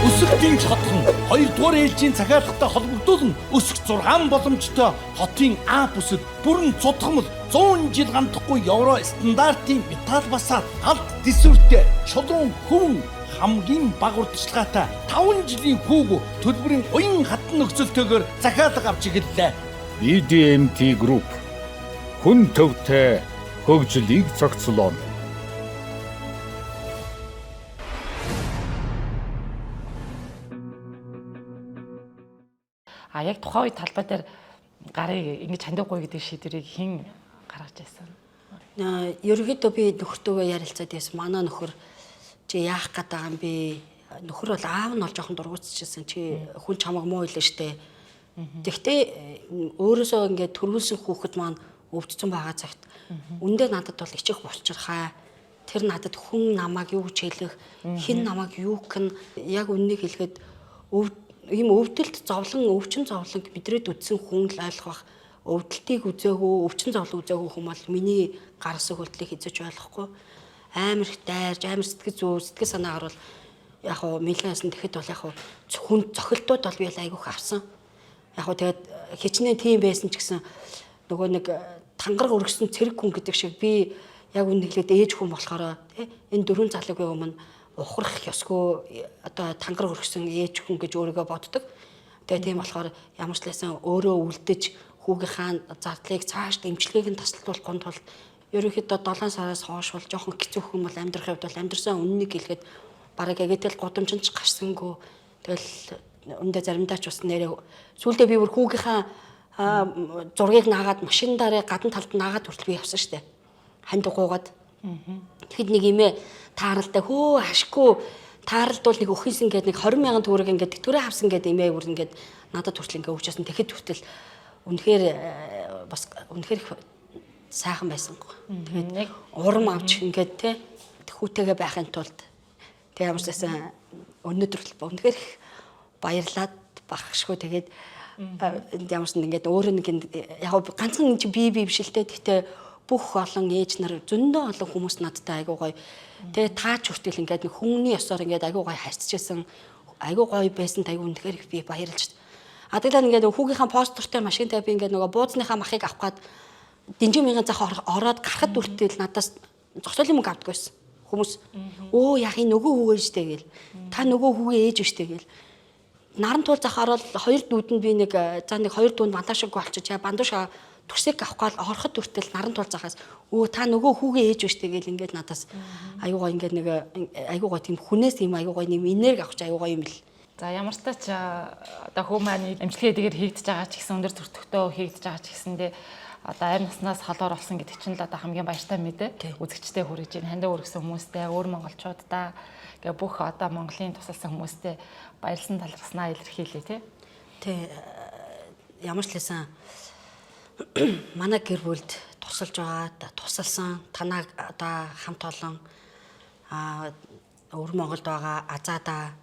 Өсөх дэнж хотхон 2 дугаар ээлжийн захиалгатай холбогдуулан өсөх 6 боломжтой хотын А бүсэд бүрэн цутгамал 100 жил гандахгүй евро стандартын металл басаад алт дисүртэй чулуун хөвөн хамгийн бага урдчилгаатай 5 жилийн хүүг төлбөрийн уян хатан нөхцөлтэйгээр захиалга авч игэллээ. BDMT Group хүн төвтэй хөгжлийг зохицлоо. Яг тухайн үед талбай дээр гарыг ингэж хандиагүй гэдэг шийдвэрийг хэн гаргаж байсан? Ерөнхийдөө би нөхөртөөгөө ярилцаад байсан. Манай нөхөр чи яах гээд байгаа юм бэ? Нөхөр бол аав нь бол жоохон дургуутчихсан. Чи хүн чамаг муу хэлээ штэ. Тэгтээ өөрөөсөө ингээд төрүүлсэн хүүхэд маань өвдсөн байгаа цагт үндэ надад бол ичих босчирхаа. Тэр надад хүн намайг юу гэж хэлэх, хэн намайг юу гэн яг үннийг хэлэхэд ийм өвдөлт зовлон, өвчин зовлон бидрээд үдсэн хүн л ойлгох. Өвдөлтийг үзээгүй, өвчин зовлон үзээгүй хүн бол миний гар сүгэлтлийг хийж ойлгохгүй. Амар их дайрж, амар сэтгэл зүй, сэтгэл санаагаар бол яг хуу мэлгээс нь тэгэхэд бол яг хуу хүн цохилтууд бол би айгүйх авсан. Яг хуу тэгээд хичнээн тийм байсан ч гэсэн нөгөө нэг тангараг өргөсөн цэрэг хүн гэдэг шиг би яг үнэглээд ээж хүн болохоор тий энэ 4 залуугийн өмнө ухрах ёсгүй одоо тангараг өргөсөн ээж хүн гэж өөрийгөө боддог. Тэгээ тийм болохоор ямар ч лсэн өөрөө үлдэж хүүгийнхаа зардлыг цааш дэмжлэгийг нь тасалдуулахын тулд ерөнхийдөө 7 сараас хойш бол жоохон хэцүү хүн бол амьдрахын хувьд бол амьдрсан үннийг хэлгээд бараг эгэтэл гудамжинд ч гарсангүй. Тэгэл өндөө заримдаа ч бас нэрээ сүүлдээ би бүр хүүгийнхаа зургийг наагаад машин дараа гадна талд наагаад хүртэл би явсан штэ. Ханд гуугаад. Тэгэхэд нэг имээ тааралтай хөө ашгүй тааралдуул нэг өхийнсэн гээд нэг 20,000 төгрөг ингээд тэтгэрээ авсан гээд имээ бүр ингээд надад хүртэл ингээд өгчээсэн. Тэгэхэд хүртэл үнэхээр бас үнэхээр сайхан байсан гоо. Тэгээд нэг урам авч ингээд те хүүтэйгээ байхын тулд тэг ямар ч байсан өнөөдөр л үнэхээр баярлаад багшгүй тэгээд ямар ч ингээд өөрөө нэг яг ганцхан чи би биш л те гэхдээ бүх олон ээж нар зөндөө олон хүмүүс надтай айгуу гоё. Тэгээ таач хүртэл ингээд нэг хүмүүний ёсоор ингээд айгуу гоё харьцажсэн. Айгуу гоё байсан айгуу үнэхээр би баярлж Адаглаа ингээд хүүгийнхаа постертэй машинтай би ингээд нөгөө бууцныхаа махыг авах гээд дэнжин мянган зах ороод гарахад үртэл надаас зогсоолын мөнгө авдаг байсан хүмүүс. Өө яг энэ нөгөө хүүгээ штэ гээл. Та нөгөө хүүгээ ээж штэ гээл. Наран туул зах ороод 2 дүүдэнд би нэг за нэг 2 дүүнд бандашиг болчих чаа бандуша төрсөг авах гал ороход үртэл наран туул захаас өө та нөгөө хүүгээ ээж штэ гээл ингээд надаас аюугаа ингээд нэг аюугаа тийм хүнээс тийм аюугаа нэм энерги авах чи аюугаа юм л. За ямар ч тач одоо хүү маань эмчилгээ дэгээр хийгдэж байгаа ч гэсэн өндөр төртөгтөө хийгдэж байгаа ч гэсэндээ одоо амь наснаас холоор болсон гэдэг чинь л одоо хамгийн баяртай мэдээ. Үзэгчтэй хүрэж ийн хандаа өргөсөн хүмүүстэй өөр монголчуудаа гэ бүх одоо Монголын тусалсан хүмүүстэй баярлсан талархснаа илэрхийлээ тий. Тэ ямар ч лсэн манай гэр бүлд тусалж байгаа тусалсан танаа одоо хамт олон өөр Монголд байгаа азаадаа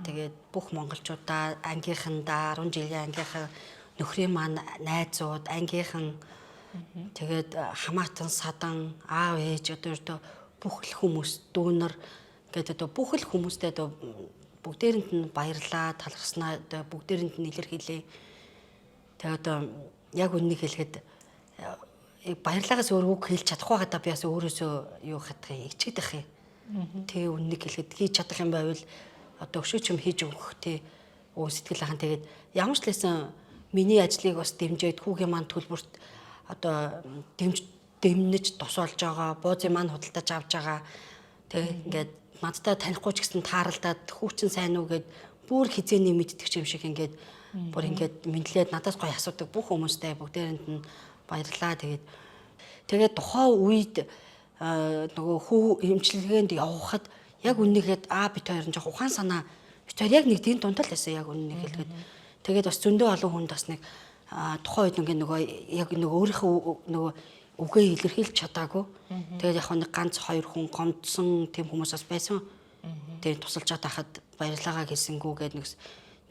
тэгээд бүх монголчуудаа ангийнхандаа 10 жилийн ангийнхан нөхрийн маань найзууд ангийнхан тэгээд хамаатан садан аав ээж одоо бүх л хүмүүс дүүнер гэдэг одоо бүх л хүмүүстэй одоо бүгдээрэнд нь баярлаа талархснаа одоо бүгдээрэнд нь илэрхийлээ. Тэгээд одоо яг үннийг хэлэхэд баярлаагаас өөр үг хэлж чадахгүй гадаа би бас өөрөөсөө юу хатах юм ичгдэх юм. Тэг үннийг хэлэхэд хийж чадах юм байвал одоо өшөөч юм хийж өгөх тий сэтгэл ахын тэгээд ямар ч лсэн миний ажлыг бас дэмжиж хүүгийн маань төлбөрт одоо дэмнэж тусалж байгаа буузын маань худалдаж авч байгаа тэг ингээд надтай танихгүй ч гэсэн тааралдаад хүүчин сайн уу гэд бүр хизээний мэддэг юм шиг ингээд бүр ингээд мэдлээд надаас гоё асуудаг бүх хүмүүстэй бүгдээрэнд нь баярлаа тэгээд тухайн үед нөгөө хүү эмчилгээнд явхад яг үннийхэд бит хоёр нь жоох ухаан санаа бит хоёр яг нэг тийм дундал байсан яг үннийг хэлгээд тэгээд бас зөндөө олон хүнд бас нэг тухайн үед нөгөө яг нөгөө өөрийнхөө нөгөө үгээ илэрхийлж чадаагүй тэгээд яг нэг ганц 2 хүн гомдсон тийм хүмүүс бас байсан тэгээд тусалж чад хахад баярлаагаа хэлсэнгүү гээд нэг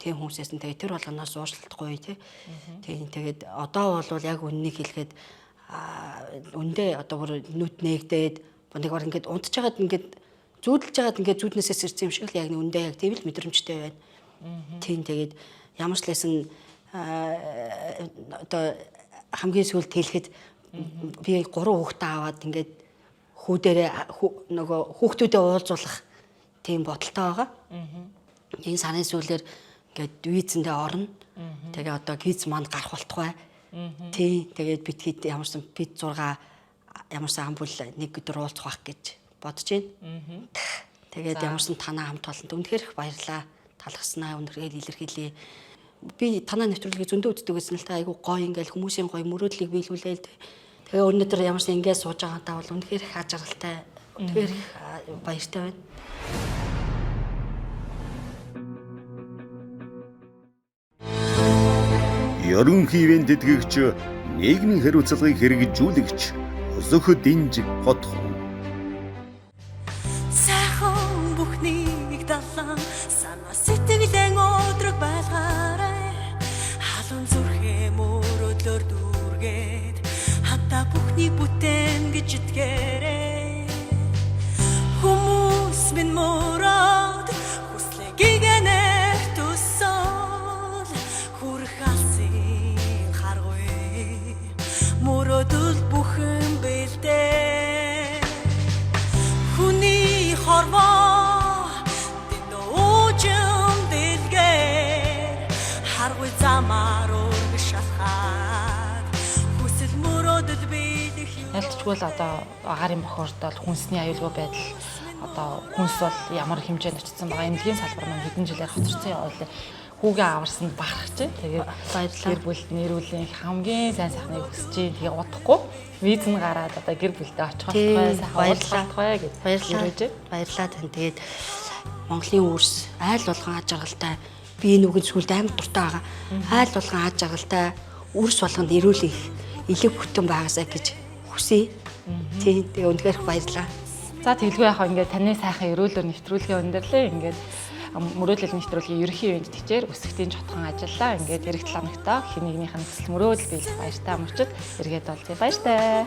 тийм хүмүүсээс нь тэгээд тэр болгоноос уушлалтгүй тий тэгээд одоо бол яг үннийг хэлгээд үндэ одоо бүр нүд нээгдээд нэг бар ингээд унтж байгаад ингээд зүүдэлж байгаад ингээд зүүднээсээ сэрсэн юм шиг л яг үндэ яг тийм л мэдрэмжтэй байна. Тийм тэгээд ямар ч лсэн одоо хамгийн сүүлд хэлэхэд би 3 хүүхдээ аваад ингээд хүүдэрээ нөгөө хүүхдүүдэд уулзуулах тийм бодолтой байгаа. Энэ сарын сүүлээр ингээд визэндээ орно. Тэгээ одоо гиз манд гарах болтугай. Тий тэгээд бид ямарсан бид 6 ямарсан амбул нэг өдөр уулзах байх гэж бодож байна. Тэгээд ямарсан танаа хамт олонд үнэхээр их баярлаа. Талархснаа үнэхээр илэрхийлье. Би танаа нэвтрүүлгийг зөндөө үздэг гэсэн л та айгу гоё ингээл хүмүүсийн гоё мөрөөдлийг биелүүлээл. Тэгээ өнөөдөр ямарсан ингээд сууж байгаадаа бол үнэхээр их ажиглалтай. Үнэхээр их баяртай байна. Ерөнхий дэтгэгч нийгмийн хариуцлагыг хэрэгжүүлэгч Зөх Динж Хотхон. Сайхан бүхнийг далан санаа сэтгэлэн өдрөг байлгаарай. Халуун зүрхээ мөрөдлөөр дүүргээд хатаа бүхнийг бүтээн гэж итгээрэй. Хүмүүс минь мөрөөд хүслэг гинээр төсөөл хүрх алсын харгүй мөрөөдөл бүхэн бэлдээ. Хүний хорвоо дэдөөжм дэлгээр харгүй замаар урагшахад хүсэл мөрөөдөл бидэх юм. Ялцчгүй л одоо агарын бохордол хүнсний аюулгүй байдал одоо хүнс бол ямар хэмжээнд очсон байгаа эмнэлгийн салбар маань хэдэн жилээр хоцорсон явуулаа. Хүүгээ аварсанд бахарч тэгээд баярлалаа. Гэр бүлд нэрүүлийн хамгийн сайн сайхныг хүсэж байна. Тэгээ удахгүй виз нь гараад одоо гэр бүлдээ очих болтугай сайхан гэж баярлалаа тань. Тэгээд Монголын үрс айл болгон аж аргалтай би энэ үгэн сүлд амар дуртай байгаа. Айл болгон аж аргалтай үрс болгонд ирүүлэх элэг бүтэн байгаасаа гэж хүсье. Тийм тэгээ үнэхээр баярлалаа. За тэгэлгүй яхаа ингээд таны сайхан өрөөлөөр нэвтрүүлгээ өндөрлөө ингээд мөрөөдөл нэвтрүүлгийн ерөнхий ивент тичээр өсөлтийн чотхон ажиллаа. Ингээд эх 7 хоногтой хинэгнийх нь хүсэл мөрөөдөл биелэх баяртай мөрчөд эргээд болзъя. Баяртай.